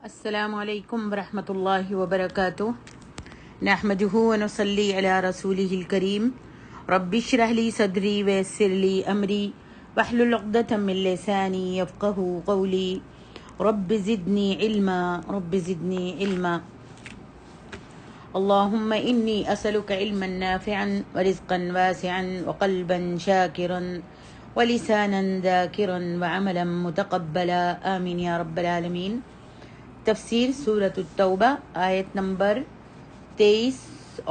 السلام علیکم ورحمۃ اللہ وبرکاتہ نحمده ونصلی علی رسوله الکریم رب اشرح لی صدری ویسر لی امری واحلل عقدۃ من لسانی یفقهوا قولی رب زدنی علما اللهم انی اسألک علما نافعا ورزقا واسعا وقلبا شاکرا ولسانا ذاکرا وعملا متقبلا آمین یا رب العالمین۔ تفسیر سورۃ التوبہ آیت نمبر 23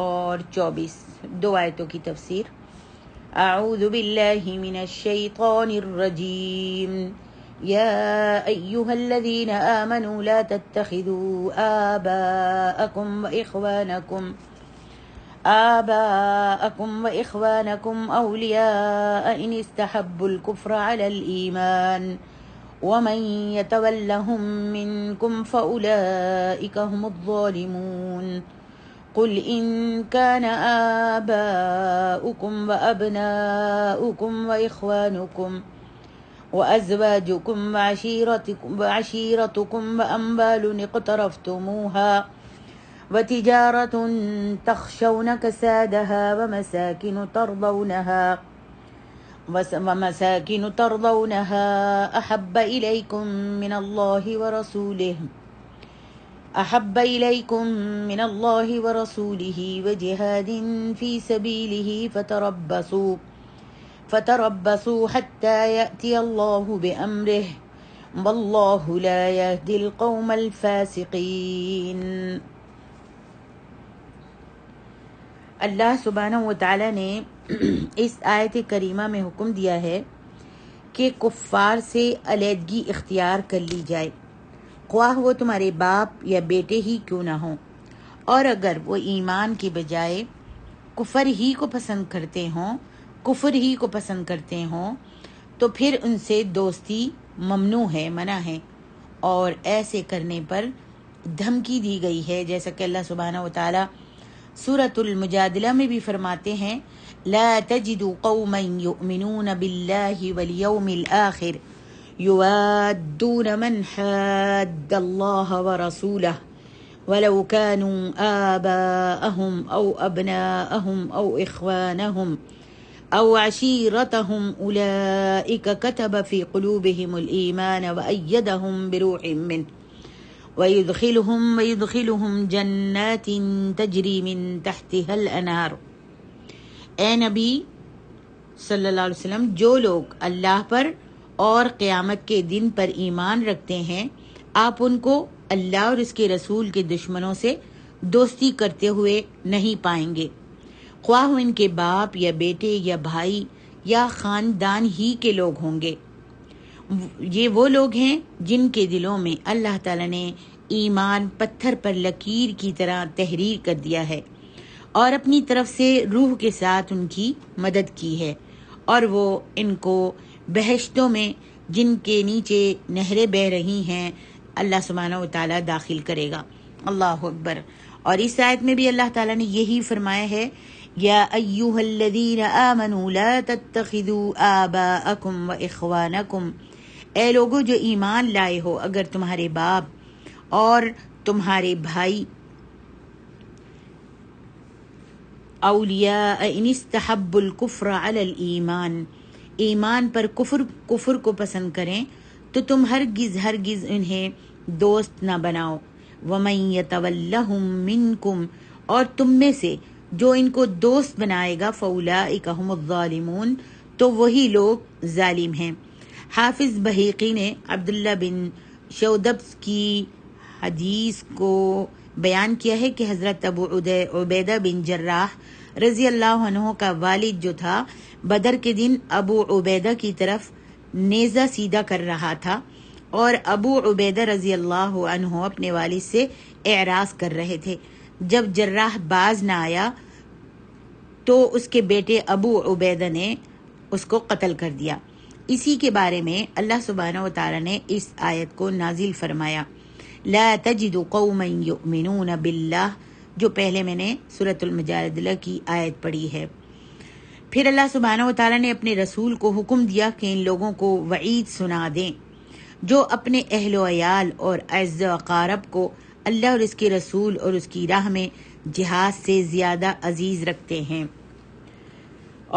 اور 24، دو آیتوں کی تفسیر۔ اعوذ باللہ من الشیطان الرجیم یا ایہا الذین آمنوا لا تتخذوا آباءکم وإخوانکم اولیاء ان استحبوا الكفر علی الایمان ومن يتولهم منكم فأولئك هم الظالمون قل إن كان آباؤكم وأبناؤكم وإخوانكم وأزواجكم وعشيرتكم وأموال اقترفتموها وتجارة تخشون كسادها ومساكن ترضونها أحب إليكم من الله ورسوله وجهاد في سبيله فتربصوا حتى يأتي الله بأمره والله لا يهدي القوم الفاسقين۔ اللہ سبحانہ وتعالی نے اس آیت کریمہ میں حکم دیا ہے کہ کفار سے علیحدگی اختیار کر لی جائے، خواہ وہ تمہارے باپ یا بیٹے ہی کیوں نہ ہوں، اور اگر وہ ایمان کے بجائے کفر ہی کو پسند کرتے ہوں تو پھر ان سے دوستی ممنوع ہے، منع ہے، اور ایسے کرنے پر دھمکی دی گئی ہے، جیسا کہ اللہ سبحانہ وتعالی سورۃ المجادلہ میں بھی فرماتے ہیں لا تجد قوما يؤمنون بالله واليوم الآخر يوادون من حاد الله ورسوله ولو كانوا آباءهم أو أبناءهم أو إخوانهم أو عشيرتهم أولئك كتب في قلوبهم الإيمان وأيدهم بروح منه ويدخلهم جنات تجری من تحتها الانہار۔ اے نبی صلی اللہ علیہ وسلم، جو لوگ اللہ پر اور قیامت کے دن پر ایمان رکھتے ہیں، آپ ان کو اللہ اور اس کے رسول کے دشمنوں سے دوستی کرتے ہوئے نہیں پائیں گے، خواہ ان کے باپ یا بیٹے یا بھائی یا خاندان ہی کے لوگ ہوں گے۔ یہ وہ لوگ ہیں جن کے دلوں میں اللہ تعالیٰ نے ایمان پتھر پر لکیر کی طرح تحریر کر دیا ہے اور اپنی طرف سے روح کے ساتھ ان کی مدد کی ہے، اور وہ ان کو بہشتوں میں جن کے نیچے نہریں بہہ رہی ہیں اللہ سبحانہ و تعالیٰ داخل کرے گا۔ اللہ اکبر۔ اور اس آیت میں بھی اللہ تعالیٰ نے یہی فرمایا ہے یا ایھا الذین آمنوا لا تتخذوا آباءکم واخوانکم، اے لوگو جو ایمان لائے ہو، اگر تمہارے باپ اور تمہارے بھائی اولیاء ان استحبوا الکفر علی الایمان، ایمان پر کفر کو پسند کریں تو تم ہرگز انہیں دوست نہ بناؤ۔ ومن یتولہم منکم، اور تم میں سے جو ان کو دوست بنائے گا، فاولئک ھم الظالمون، تو وہی لوگ ظالم ہیں۔ حافظ بہیقی نے عبداللہ بن شودب کی حدیث کو بیان کیا ہے کہ حضرت ابو عبیدہ بن جراح رضی اللہ عنہ کا والد جو تھا، بدر کے دن ابو عبیدہ کی طرف نیزہ سیدھا کر رہا تھا، اور ابو عبیدہ رضی اللہ عنہ اپنے والد سے اعراض کر رہے تھے۔ جب جراح باز نہ آیا تو اس کے بیٹے ابو عبیدہ نے اس کو قتل کر دیا۔ اسی کے بارے میں اللہ سبحانہ و تعالیٰ نے اس آیت کو نازل فرمایا لا تجد قوما یؤمنون باللہ، جو پہلے میں نے سورۃ المجادلہ کی آیت پڑھی ہے۔ پھر اللہ سبحانہ و تعالیٰ نے اپنے رسول کو حکم دیا کہ ان لوگوں کو وعید سنا دیں جو اپنے اہل و عیال اور اعز و اقارب کو اللہ اور اس کے رسول اور اس کی راہ میں جہاد سے زیادہ عزیز رکھتے ہیں۔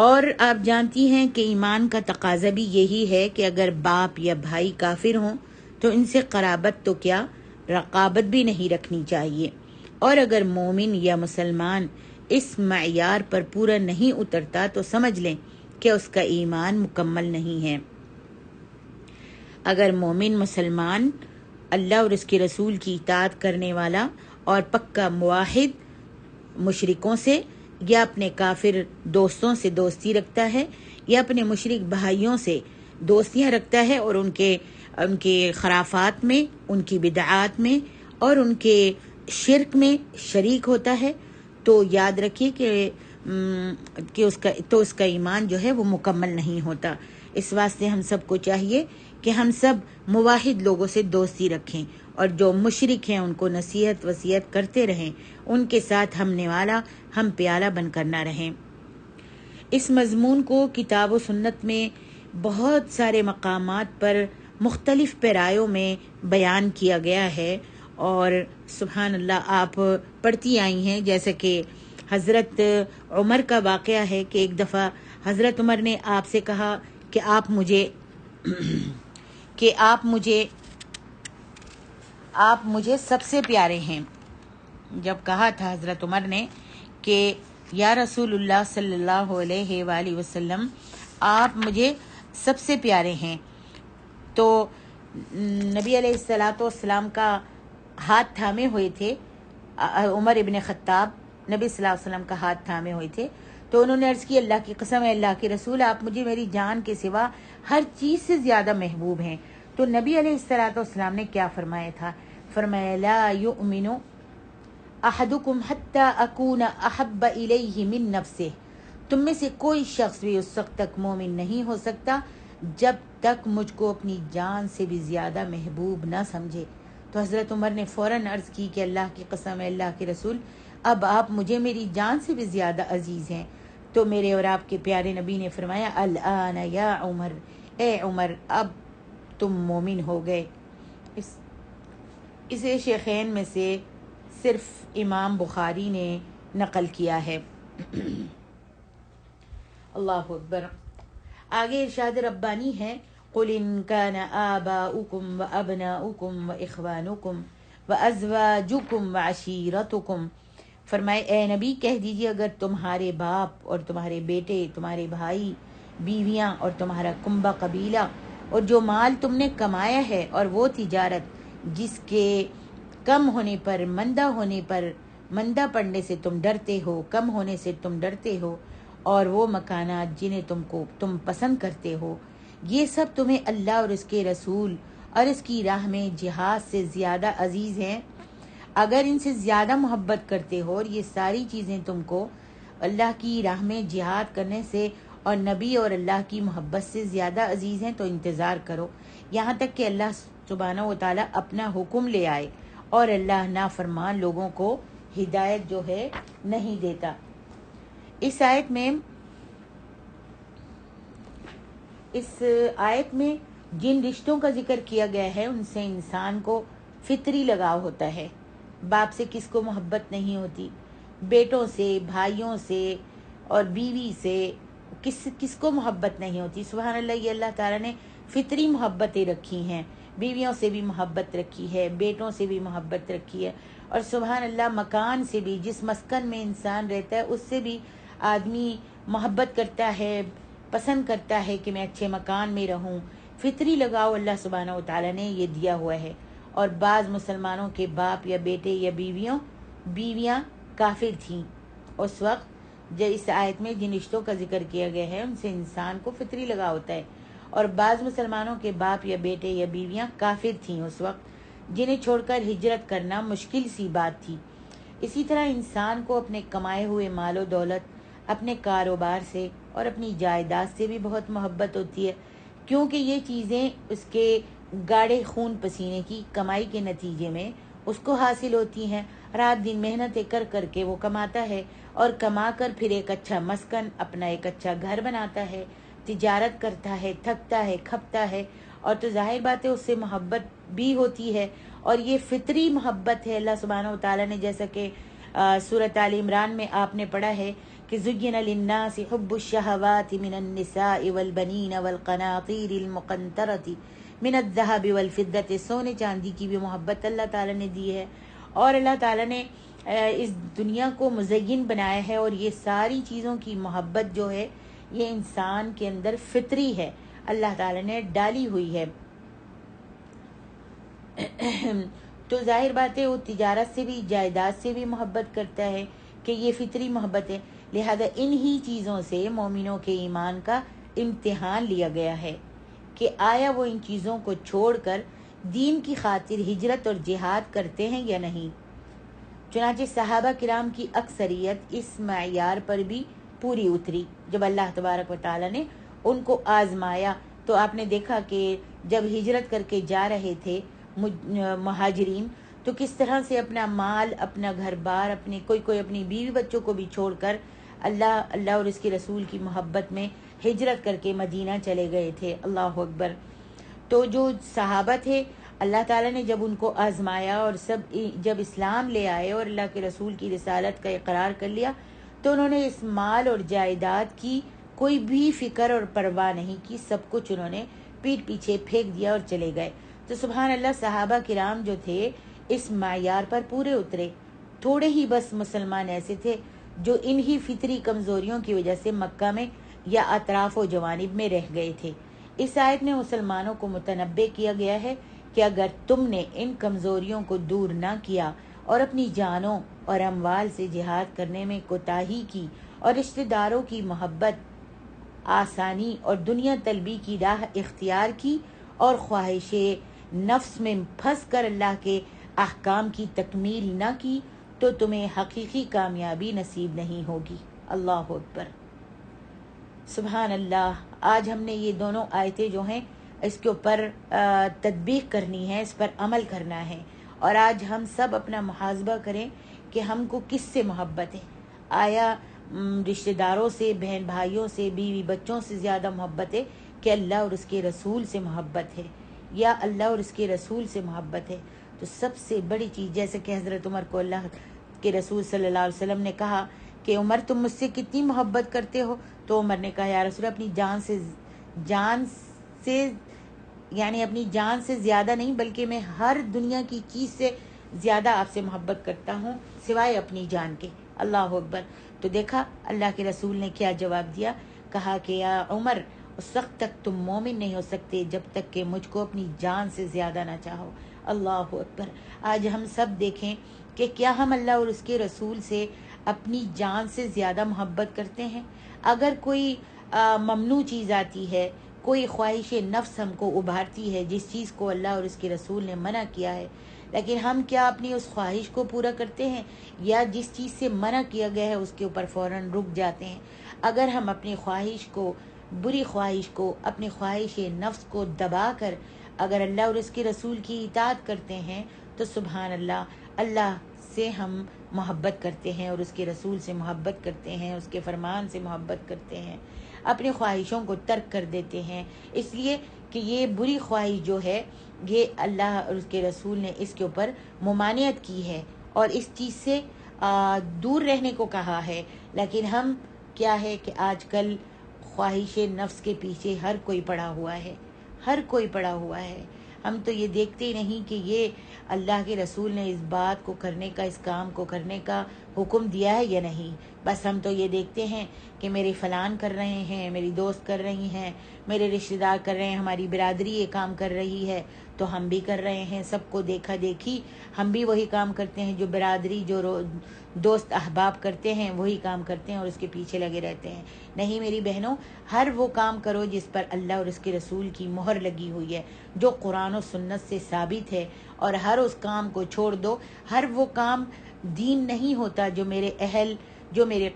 اور آپ جانتی ہیں کہ ایمان کا تقاضا بھی یہی ہے کہ اگر باپ یا بھائی کافر ہوں تو ان سے قرابت تو کیا رقابت بھی نہیں رکھنی چاہیے، اور اگر مومن یا مسلمان اس معیار پر پورا نہیں اترتا تو سمجھ لیں کہ اس کا ایمان مکمل نہیں ہے۔ اگر مومن مسلمان اللہ اور اس کے رسول کی اطاعت کرنے والا اور پکا موحد مشرکوں سے یا اپنے کافر دوستوں سے دوستی رکھتا ہے یا اپنے مشرک بھائیوں سے دوستیاں رکھتا ہے اور ان کے خرافات میں، ان کی بدعات میں اور ان کے شرک میں شریک ہوتا ہے، تو یاد رکھیے کہ اس کا ایمان جو ہے وہ مکمل نہیں ہوتا۔ اس واسطے ہم سب کو چاہیے کہ ہم سب موحد لوگوں سے دوستی رکھیں اور جو مشرک ہیں ان کو نصیحت وصیت کرتے رہیں، ان کے ساتھ ہم نوالا ہم پیالہ بن کر نہ رہیں۔ اس مضمون کو کتاب و سنت میں بہت سارے مقامات پر مختلف پیرایوں میں بیان کیا گیا ہے، اور سبحان اللہ آپ پڑھتی آئی ہیں، جیسے کہ حضرت عمر کا واقعہ ہے کہ ایک دفعہ حضرت عمر نے آپ سے کہا کہ آپ مجھے سب سے پیارے ہیں۔ جب کہا تھا حضرت عمر نے کہ یا رسول اللہ صلی اللہ علیہ وآلہ وسلم آپ مجھے سب سے پیارے ہیں، تو نبی علیہ السلام کا ہاتھ تھامے ہوئے تھے، عمر ابن خطاب نبی صلی اللہ علیہ وسلم کا ہاتھ تھامے ہوئے تھے، تو انہوں نے عرض کی اللہ کی قسم ہے اللہ کے رسول آپ مجھے میری جان کے سوا ہر چیز سے زیادہ محبوب ہیں۔ تو نبی علیہ السلام نے کیا فرمایا تھا؟ فرمایا لا یؤمن احدکم حتی اکون احب الیہ من نفسہ، تم میں سے کوئی شخص بھی اس وقت تک مومن نہیں ہو سکتا جب تک مجھ کو اپنی جان سے بھی زیادہ محبوب نہ سمجھے۔ تو حضرت عمر نے فوراً عرض کی کہ اللہ کی قسم ہے اللہ کے رسول اب آپ مجھے میری جان سے بھی زیادہ عزیز ہیں۔ تو میرے اور آپ کے پیارے نبی نے فرمایا الآن یا عمر، اے عمر اب تم مومن ہو گئے۔ اسے شیخین میں سے صرف امام بخاری نے نقل کیا ہے۔ اللہ اکبر۔ آگے ارشاد ربانی ہے قل ان کان آباؤکم وابناؤکم واخوانکم وازواجکم وعشیرتکم، فرمائے اے نبی کہہ دیجئے اگر تمہارے باپ اور تمہارے بیٹے، تمہارے بھائی، بیویاں اور تمہارا کنبہ قبیلہ اور جو مال تم نے کمایا ہے اور وہ تجارت جس کے کم ہونے پر، مندہ پڑنے سے تم ڈرتے ہو، کم ہونے سے تم ڈرتے ہو، اور وہ مکانات جنہیں تم پسند کرتے ہو، یہ سب تمہیں اللہ اور اس کے رسول اور اس کی راہ میں جہاد سے زیادہ عزیز ہیں۔ اگر ان سے زیادہ محبت کرتے ہو اور یہ ساری چیزیں تم کو اللہ کی راہ میں جہاد کرنے سے اور نبی اور اللہ کی محبت سے زیادہ عزیز ہیں تو انتظار کرو یہاں تک کہ اللہ سبحانہ و تعالیٰ اپنا حکم لے آئے، اور اللہ نافرمان لوگوں کو ہدایت جو ہے نہیں دیتا۔ اس آیت میں جن رشتوں کا ذکر کیا گیا ہے ان سے انسان کو فطری لگاؤ ہوتا ہے۔ باپ سے کس کو محبت نہیں ہوتی؟ بیٹوں سے، بھائیوں سے اور بیوی سے کس کو محبت نہیں ہوتی؟ سبحان اللہ، یہ اللہ تعالیٰ نے فطری محبتیں رکھی ہیں، بیویوں سے بھی محبت رکھی ہے، بیٹوں سے بھی محبت رکھی ہے، اور سبحان اللہ مکان سے بھی، جس مسکن میں انسان رہتا ہے اس سے بھی آدمی محبت کرتا ہے، پسند کرتا ہے کہ میں اچھے مکان میں رہوں۔ فطری لگاؤ اللہ سبحانہ و تعالیٰ نے یہ دیا ہوا ہے۔ اور بعض مسلمانوں کے باپ یا بیٹے یا بیویاں کافر تھیں اس وقت جو اس آیت میں جن رشتوں کا ذکر کیا گیا ہے ان سے انسان کو فطری لگاؤ ہوتا ہے، اور بعض مسلمانوں کے باپ یا بیٹے یا بیویاں کافر تھیں اس وقت جنہیں چھوڑ کر ہجرت کرنا مشکل سی بات تھی۔ اسی طرح انسان کو اپنے کمائے ہوئے مال و دولت، اپنے کاروبار سے اور اپنی جائیداد سے بھی بہت محبت ہوتی ہے، کیونکہ یہ چیزیں اس کے گاڑے خون پسینے کی کمائی کے نتیجے میں اس کو حاصل ہوتی ہیں۔ رات دن محنتیں کر کے وہ کماتا ہے، اور کما کر پھر ایک اچھا مسکن، اپنا ایک اچھا گھر بناتا ہے، تجارت کرتا ہے، تھکتا ہے، کھپتا ہے، اور تو ظاہر بات ہے اس سے محبت بھی ہوتی ہے، اور یہ فطری محبت ہے۔ اللہ سبحانہ و تعالیٰ نے جیسا کہ سورۃ آل عمران میں آپ نے پڑھا ہے کہ زُيِّنَ لِلنَّاسِ حُبُّ الشَّهَوَاتِ مِنَ النِّسَاءِ وَالْبَنِينَ وَالْقَنَاطِيرِ الْمُقَنطَرَةِ مِنَ الذَّهَبِ وَالْفِضَّةِ، سونے چاندی کی بھی محبت اللہ تعالیٰ نے دی ہے، اور اللہ تعالیٰ نے اس دنیا کو مزین بنایا ہے، اور یہ ساری چیزوں کی محبت جو ہے یہ انسان کے اندر فطری ہے، اللہ تعالیٰ نے ڈالی ہوئی ہے۔ تو ظاہر بات ہے وہ تجارت سے بھی، جائیداد سے بھی محبت کرتا ہے کہ یہ فطری محبت ہے، لہذا انہی چیزوں سے مومنوں کے ایمان کا امتحان لیا گیا ہے کہ آیا وہ ان چیزوں کو چھوڑ کر دین کی خاطر ہجرت اور جہاد کرتے ہیں یا نہیں۔ چنانچہ صحابہ کرام کی اکثریت اس معیار پر بھی پوری اتری۔ جب اللہ تبارک و تعالیٰ نے ان کو آزمایا تو آپ نے دیکھا کہ جب ہجرت کر کے جا رہے تھے مہاجرین، تو کس طرح سے اپنا مال، اپنا گھر بار، اپنے کوئی اپنی بیوی بچوں کو بھی چھوڑ کر اللہ اور اس کے رسول کی محبت میں ہجرت کر کے مدینہ چلے گئے تھے۔ اللہ اکبر۔ تو جو صحابہ تھے، اللہ تعالیٰ نے جب ان کو آزمایا اور جب اسلام لے آئے اور اللہ کے رسول کی رسالت کا اقرار کر لیا، تو انہوں نے اس مال اور جائیداد کی کوئی بھی فکر اور پرواہ نہیں کی، سب کچھ انہوں نے پیٹھ پیچھے پھینک دیا اور چلے گئے۔ تو سبحان اللہ، صحابہ کرام جو تھے اس معیار پر پورے اترے۔ تھوڑے ہی بس مسلمان ایسے تھے جو انہی فطری کمزوریوں کی وجہ سے مکہ میں یا اطراف و جوانب میں رہ گئے تھے۔ اس آیت میں مسلمانوں کو متنبہ کیا گیا ہے کہ اگر تم نے ان کمزوریوں کو دور نہ کیا اور اپنی جانوں اور اموال سے جہاد کرنے میں کوتاہی کی اور رشتہ داروں کی محبت، آسانی اور دنیا طلبی کی راہ اختیار کی اور خواہش نفس میں پھنس کر اللہ کے احکام کی تکمیل نہ کی، تو تمہیں حقیقی کامیابی نصیب نہیں ہوگی۔ اللہ اکبر، سبحان اللہ۔ آج ہم نے یہ دونوں آیتیں جو ہیں اس کے اوپر تطبیق کرنی ہے، اس پر عمل کرنا ہے، اور آج ہم سب اپنا محاسبہ کریں کہ ہم کو کس سے محبت ہے۔ آیا رشتہ داروں سے، بہن بھائیوں سے، بیوی بچوں سے زیادہ محبت ہے کہ اللہ اور اس کے رسول سے محبت ہے، یا اللہ اور اس کے رسول سے محبت ہے؟ تو سب سے بڑی چیز، جیسے کہ حضرت عمر کو اللہ کے رسول صلی اللہ علیہ وسلم نے کہا کہ عمر تم مجھ سے کتنی محبت کرتے ہو؟ تو عمر نے کہا یا رسول اپنی جان سے یعنی اپنی جان سے زیادہ نہیں، بلکہ میں ہر دنیا کی چیز سے زیادہ آپ سے محبت کرتا ہوں سوائے اپنی جان کے۔ اللہ اکبر۔ تو دیکھا اللہ کے رسول نے کیا جواب دیا، کہا کہ یا عمر اس وقت تک تم مومن نہیں ہو سکتے جب تک کہ مجھ کو اپنی جان سے زیادہ نہ چاہو۔ اللہ اکبر۔ آج ہم سب دیکھیں کہ کیا ہم اللہ اور اس کے رسول سے اپنی جان سے زیادہ محبت کرتے ہیں؟ اگر کوئی ممنوع چیز آتی ہے، کوئی خواہش نفس ہم کو ابھارتی ہے جس چیز کو اللہ اور اس کے رسول نے منع کیا ہے، لیکن ہم کیا اپنی اس خواہش کو پورا کرتے ہیں، یا جس چیز سے منع کیا گیا ہے اس کے اوپر فوراً رک جاتے ہیں؟ اگر ہم اپنی خواہش کو، بری خواہش کو، اپنی خواہش نفس کو دبا کر اگر اللہ اور اس کے رسول کی اطاعت کرتے ہیں تو سبحان اللہ، اللہ سے ہم محبت کرتے ہیں اور اس کے رسول سے محبت کرتے ہیں، اس کے فرمان سے محبت کرتے ہیں، اپنی خواہشوں کو ترک کر دیتے ہیں، اس لیے کہ یہ بری خواہش جو ہے یہ اللہ اور اس کے رسول نے اس کے اوپر ممانعت کی ہے اور اس چیز سے دور رہنے کو کہا ہے۔ لیکن ہم کیا ہے کہ آج کل خواہش نفس کے پیچھے ہر کوئی پڑا ہوا ہے، ہر کوئی پڑا ہوا ہے۔ ہم تو یہ دیکھتے ہی نہیں کہ یہ اللہ کے رسول نے اس بات کو کرنے کا، اس کام کو کرنے کا حکم دیا ہے یا نہیں۔ بس ہم تو یہ دیکھتے ہیں کہ میرے فلان کر رہے ہیں، میری دوست کر رہی ہیں، میرے رشتہ دار کر رہے ہیں، ہماری برادری یہ کام کر رہی ہے تو ہم بھی کر رہے ہیں، سب کو دیکھا دیکھی ہم بھی وہی کام کرتے ہیں، جو برادری، جو دوست احباب کرتے ہیں وہی کام کرتے ہیں اور اس کے پیچھے لگے رہتے ہیں۔ نہیں میری بہنوں، ہر وہ کام کرو جس پر اللہ اور اس کے رسول کی مہر لگی ہوئی ہے، جو قرآن و سنت سے ثابت ہے، اور ہر اس کام کو چھوڑ دو۔ ہر وہ کام دین نہیں ہوتا جو میرے اہل، جو میرے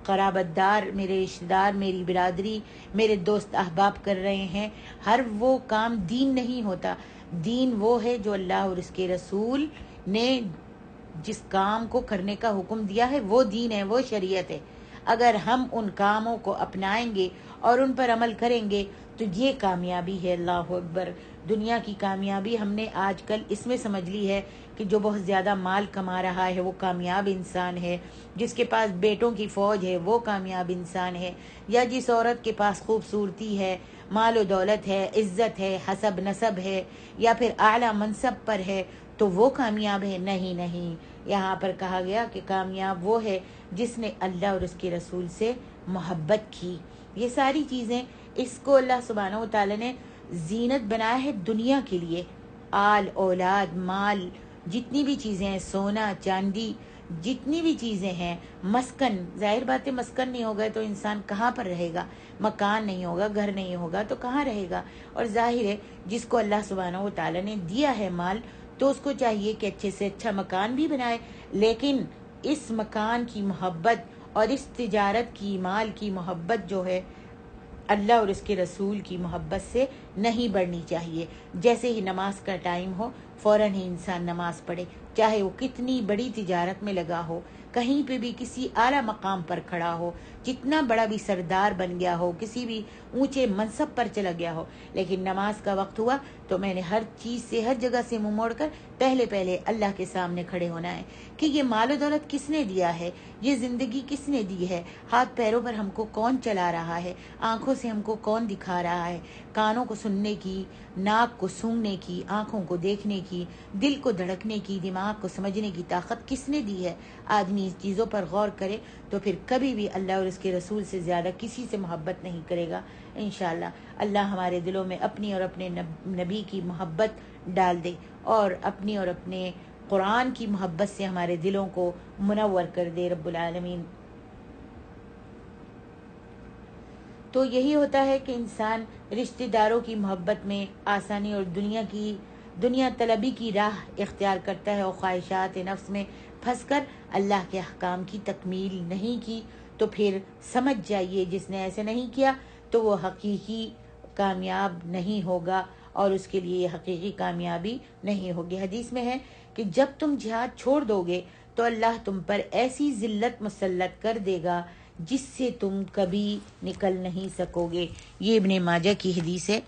قرابت دار، میرے رشتہ دار، میری برادری، میرے دوست احباب کر رہے ہیں، ہر وہ کام دین نہیں ہوتا۔ دین وہ ہے جو اللہ اور اس کے رسول نے جس کام کو کرنے کا حکم دیا ہے وہ دین ہے، وہ شریعت ہے۔ اگر ہم ان کاموں کو اپنائیں گے اور ان پر عمل کریں گے تو یہ کامیابی ہے. اللہ اکبر. دنیا کی کامیابی ہم نے آج کل اس میں سمجھ لی ہے کہ جو بہت زیادہ مال کما رہا ہے وہ کامیاب انسان ہے، جس کے پاس بیٹوں کی فوج ہے وہ کامیاب انسان ہے، یا جس عورت کے پاس خوبصورتی ہے، مال و دولت ہے، عزت ہے، حسب نسب ہے، یا پھر اعلیٰ منصب پر ہے تو وہ کامیاب ہے. نہیں نہیں، یہاں پر کہا گیا کہ کامیاب وہ ہے جس نے اللہ اور اس کے رسول سے محبت کی. یہ ساری چیزیں، اس کو اللہ سبحانہ و تعالیٰ نے زینت بنایا ہے دنیا کے لیے. آل اولاد مال، جتنی بھی چیزیں ہیں، سونا چاندی، جتنی بھی چیزیں ہیں، مسکن، ظاہر بات ہے مسکن نہیں ہوگا تو انسان کہاں پر رہے گا، مکان نہیں ہوگا، گھر نہیں ہوگا تو کہاں رہے گا. اور ظاہر ہے جس کو اللہ سبحانہ و تعالیٰ نے دیا ہے مال تو اس کو چاہیے کہ اچھے سے اچھا مکان بھی بنائے، لیکن اس مکان کی محبت اور اس تجارت کی، مال کی محبت جو ہے اللہ اور اس کے رسول کی محبت سے نہیں بڑھنی چاہیے. جیسے ہی نماز کا ٹائم ہو فوراً ہی انسان نماز پڑھے، چاہے وہ کتنی بڑی تجارت میں لگا ہو، کہیں پہ بھی کسی اعلیٰ مقام پر کھڑا ہو، جتنا بڑا بھی سردار بن گیا ہو، کسی بھی اونچے منصب پر چلا گیا ہو، لیکن نماز کا وقت ہوا تو میں نے ہر چیز سے، ہر جگہ سے منہ موڑ کر پہلے اللہ کے سامنے کھڑے ہونا ہے کہ یہ مال و دولت کس نے دیا ہے، یہ زندگی کس نے دی ہے، ہاتھ پیروں پر ہم کو کون چلا رہا ہے، آنکھوں سے ہم کو کون دکھا رہا ہے، کانوں کو سننے کی، ناک کو سونگھنے کی، آنکھوں کو دیکھنے کی، دل کو دھڑکنے کی، دماغ کو سمجھنے کی طاقت کس نے دی ہے. آدمی اس چیزوں پر غور کرے تو پھر کبھی بھی اللہ اور اس کے رسول سے زیادہ کسی سے محبت نہیں کرے گا. انشاءاللہ اللہ ہمارے دلوں میں اپنی اور اپنے نبی کی محبت ڈال دے، اور اپنی اور اپنے قرآن کی محبت سے ہمارے دلوں کو منور کر دے رب العالمین. تو یہی ہوتا ہے کہ انسان رشتہ داروں کی محبت میں آسانی اور دنیا طلبی کی راہ اختیار کرتا ہے، اور خواہشات نفس میں پھنس کر اللہ کے احکام کی تکمیل نہیں کی. تو پھر سمجھ جائیے جس نے ایسے نہیں کیا تو وہ حقیقی کامیاب نہیں ہوگا، اور اس کے لیے یہ حقیقی کامیابی نہیں ہوگی. حدیث میں ہے کہ جب تم جہاد چھوڑ دو گے تو اللہ تم پر ایسی ذلت مسلط کر دے گا جس سے تم کبھی نکل نہیں سکو گے. یہ ابن ماجہ کی حدیث ہے.